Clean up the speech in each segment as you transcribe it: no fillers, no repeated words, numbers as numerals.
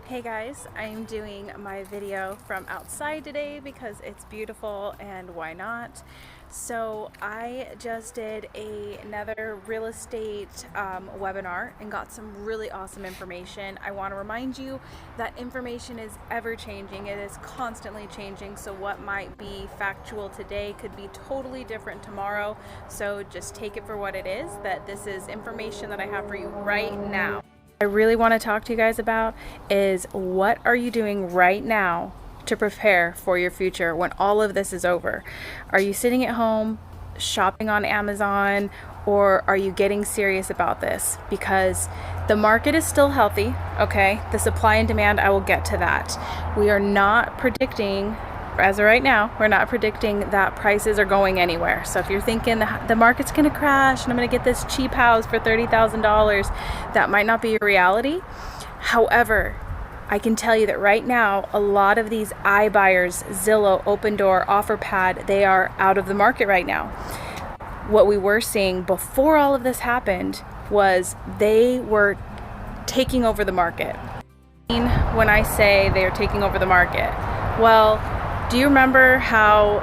Hey guys, I'm doing my video from outside today because it's beautiful and why not? So I just did another real estate webinar and got some really awesome information. I want to remind you that information is ever changing. It is constantly changing. So what might be factual today could be totally different tomorrow. So just take it for what it is, that this is information that I have for you right now. I really want to talk to you guys about is what are you doing right now to prepare for your future when all of this is over? Are you sitting at home shopping on Amazon, or are you getting serious about this? Because the market is still healthy, okay? The supply and demand, I will get to that. We are not predicting, as of right now, we're not predicting that prices are going anywhere. So if you're thinking the market's gonna crash and I'm gonna get this cheap house for $30,000, that might not be a reality. However, I can tell you that right now, a lot of these iBuyers, Zillow, Open Door, OfferPad, they are out of the market right now. What we were seeing before all of this happened was they were taking over the market. When I say they are taking over the market, well, do you remember how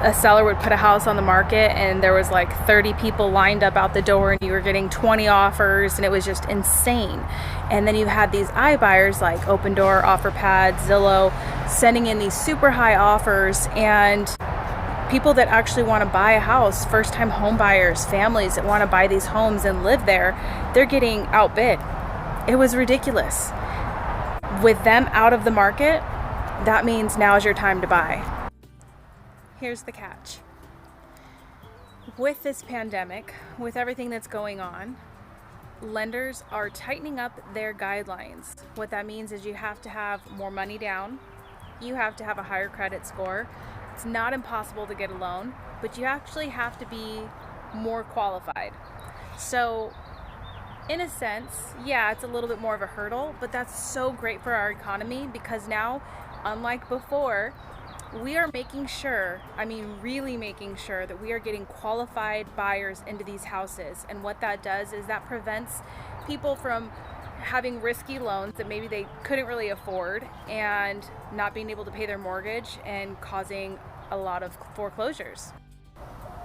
a seller would put a house on the market and there was like 30 people lined up out the door and you were getting 20 offers and it was just insane? And then you had these iBuyers like Open Door, OfferPad, Zillow sending in these super high offers, and people that actually want to buy a house, first-time home buyers, families that want to buy these homes and live there, they're getting outbid. It was ridiculous. With them out of the market, that means now is your time to buy. Here's the catch. With this pandemic, with everything that's going on, lenders are tightening up their guidelines. What that means is you have to have more money down, you have to have a higher credit score. It's not impossible to get a loan, but you actually have to be more qualified. So in a sense, yeah, it's a little bit more of a hurdle, but that's so great for our economy because now, unlike before, we are making sure, really making sure that we are getting qualified buyers into these houses. And what that does is that prevents people from having risky loans that maybe they couldn't really afford and not being able to pay their mortgage and causing a lot of foreclosures.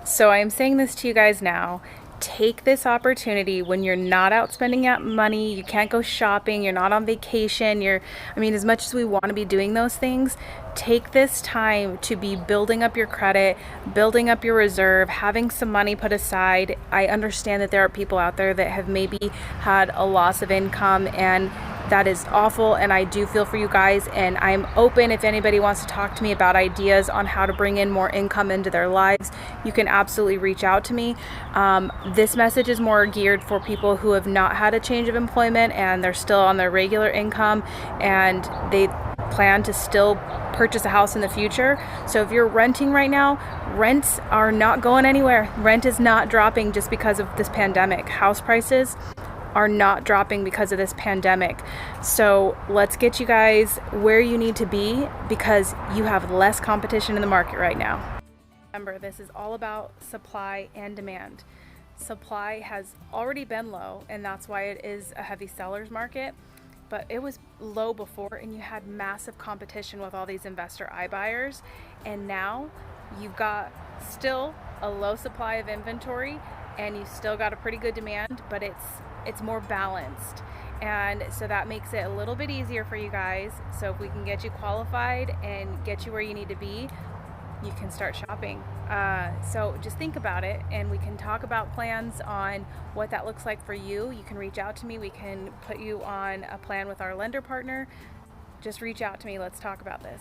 So I am saying this to you guys now. Take this opportunity when you're not out spending out money, you can't go shopping, you're not on vacation, as much as we want to be doing those things, take this time to be building up your credit, building up your reserve, having some money put aside. I understand that there are people out there that have maybe had a loss of income, and that is awful, and I do feel for you guys, and I'm open if anybody wants to talk to me about ideas on how to bring in more income into their lives. You can absolutely reach out to me. This message is more geared for people who have not had a change of employment and they're still on their regular income and they plan to still purchase a house in the future. So if you're renting right now, rents are not going anywhere. Rent is not dropping just because of this pandemic. House prices are not dropping because of this pandemic. So let's get you guys where you need to be because you have less competition in the market right now. Remember, this is all about supply and demand. Supply has already been low, and that's why it is a heavy seller's market, but it was low before and you had massive competition with all these investor iBuyers, and now you've got still a low supply of inventory and you still got a pretty good demand, but it's more balanced, and so that makes it a little bit easier for you guys. So if we can get you qualified and get you where you need to be, you can start shopping. So just think about it, and we can talk about plans on what that looks like for you. You can reach out to me. We can put you on a plan with our lender partner. Just reach out to me. Let's talk about this.